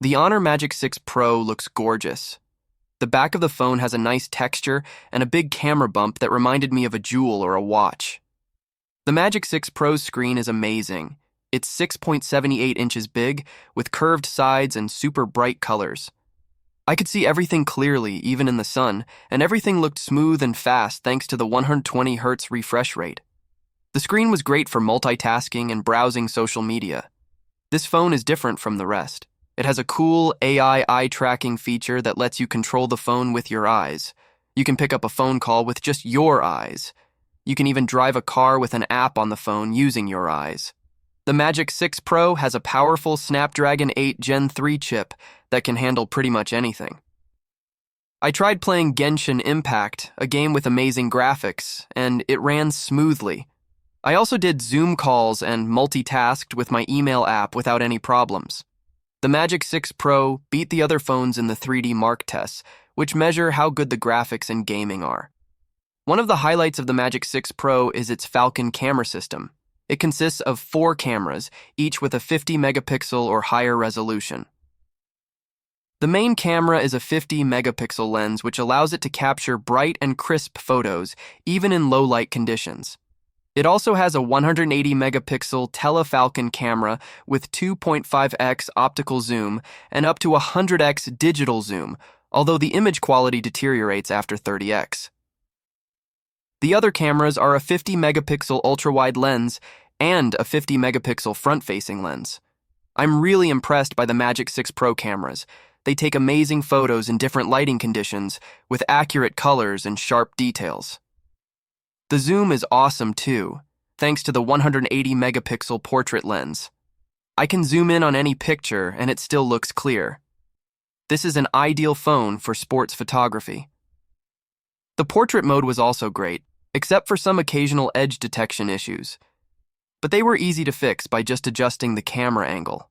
The Honor Magic 6 Pro looks gorgeous. The back of the phone has a nice texture and a big camera bump that reminded me of a jewel or a watch. The Magic 6 Pro's screen is amazing. It's 6.78 inches big, with curved sides and super bright colors. I could see everything clearly, even in the sun, and everything looked smooth and fast thanks to the 120Hz refresh rate. The screen was great for multitasking and browsing social media. This phone is different from the rest. It has a cool AI eye tracking feature that lets you control the phone with your eyes. You can pick up a phone call with just your eyes. You can even drive a car with an app on the phone using your eyes. The Magic 6 Pro has a powerful Snapdragon 8 Gen 3 chip that can handle pretty much anything. I tried playing Genshin Impact, a game with amazing graphics, and it ran smoothly. I also did Zoom calls and multitasked with my email app without any problems. The Magic 6 Pro beat the other phones in the 3D Mark tests, which measure how good the graphics and gaming are. One of the highlights of the Magic 6 Pro is its Falcon camera system. It consists of 4 cameras, each with a 50-megapixel or higher resolution. The main camera is a 50-megapixel lens which allows it to capture bright and crisp photos, even in low-light conditions. It also has a 180-megapixel telephalcon camera with 2.5x optical zoom and up to 100x digital zoom, although the image quality deteriorates after 30x. The other cameras are a 50-megapixel ultra-wide lens and a 50-megapixel front-facing lens. I'm really impressed by the Magic 6 Pro cameras. They take amazing photos in different lighting conditions with accurate colors and sharp details. The zoom is awesome too, thanks to the 180-megapixel portrait lens. I can zoom in on any picture and it still looks clear. This is an ideal phone for sports photography. The portrait mode was also great, except for some occasional edge detection issues. But they were easy to fix by just adjusting the camera angle.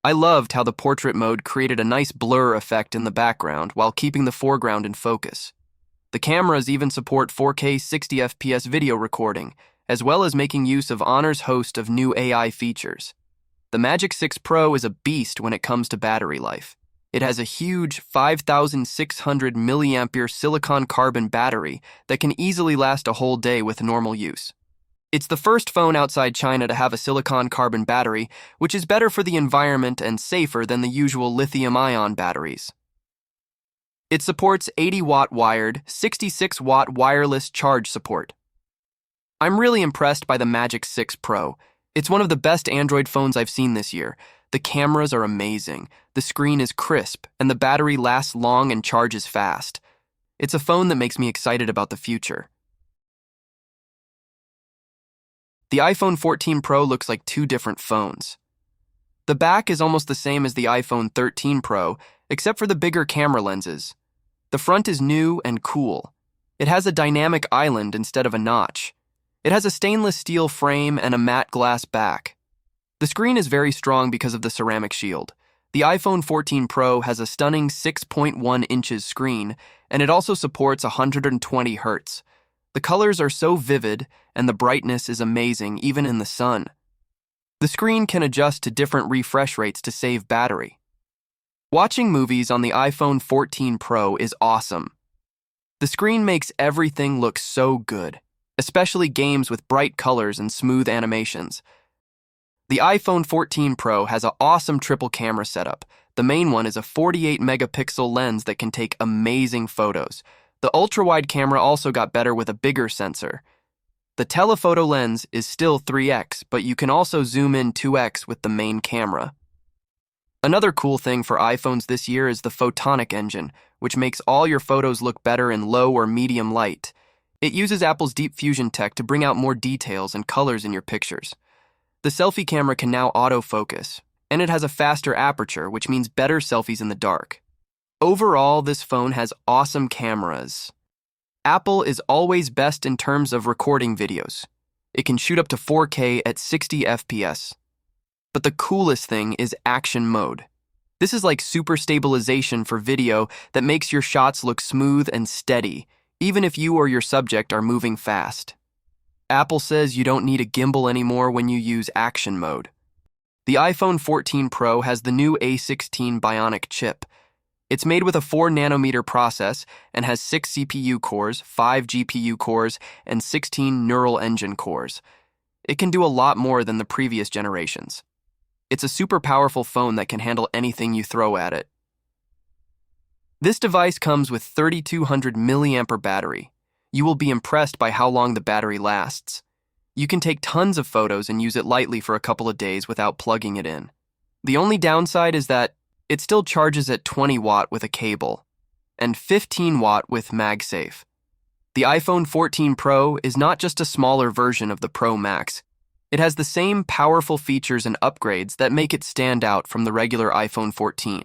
I loved how the portrait mode created a nice blur effect in the background while keeping the foreground in focus. The cameras even support 4K 60fps video recording, as well as making use of Honor's host of new AI features. The Magic 6 Pro is a beast when it comes to battery life. It has a huge 5,600 milliampere silicon carbon battery that can easily last a whole day with normal use. It's the first phone outside China to have a silicon carbon battery, which is better for the environment and safer than the usual lithium-ion batteries. It supports 80-watt wired, 66-watt wireless charge support. I'm really impressed by the Magic 6 Pro. It's one of the best Android phones I've seen this year. The cameras are amazing, the screen is crisp, and the battery lasts long and charges fast. It's a phone that makes me excited about the future. The iPhone 14 Pro looks like 2 different phones. The back is almost the same as the iPhone 13 Pro, except for the bigger camera lenses. The front is new and cool. It has a dynamic island instead of a notch. It has a stainless steel frame and a matte glass back. The screen is very strong because of the ceramic shield. The iPhone 14 Pro has a stunning 6.1 inches screen, and it also supports 120 Hz. The colors are so vivid, and the brightness is amazing even in the sun. The screen can adjust to different refresh rates to save battery. Watching movies on the iPhone 14 Pro is awesome. The screen makes everything look so good, especially games with bright colors and smooth animations. The iPhone 14 Pro has an awesome triple camera setup. The main one is a 48-megapixel lens that can take amazing photos. The ultra-wide camera also got better with a bigger sensor. The telephoto lens is still 3x, but you can also zoom in 2x with the main camera. Another cool thing for iPhones this year is the photonic engine, which makes all your photos look better in low or medium light. It uses Apple's Deep Fusion tech to bring out more details and colors in your pictures. The selfie camera can now autofocus, and it has a faster aperture, which means better selfies in the dark. Overall, this phone has awesome cameras. Apple is always best in terms of recording videos. It can shoot up to 4K at 60 FPS. But the coolest thing is action mode. This is like super stabilization for video that makes your shots look smooth and steady, even if you or your subject are moving fast. Apple says you don't need a gimbal anymore when you use action mode. The iPhone 14 Pro has the new A16 Bionic chip. It's made with a 4-nanometer process and has 6 CPU cores, 5 GPU cores, and 16 neural engine cores. It can do a lot more than the previous generations. It's a super powerful phone that can handle anything you throw at it. This device comes with 3200 milliampere battery. You will be impressed by how long the battery lasts. You can take tons of photos and use it lightly for a couple of days without plugging it in. The only downside is that it still charges at 20 watt with a cable and 15 watt with MagSafe. The iPhone 14 Pro is not just a smaller version of the Pro Max. It has the same powerful features and upgrades that make it stand out from the regular iPhone 14.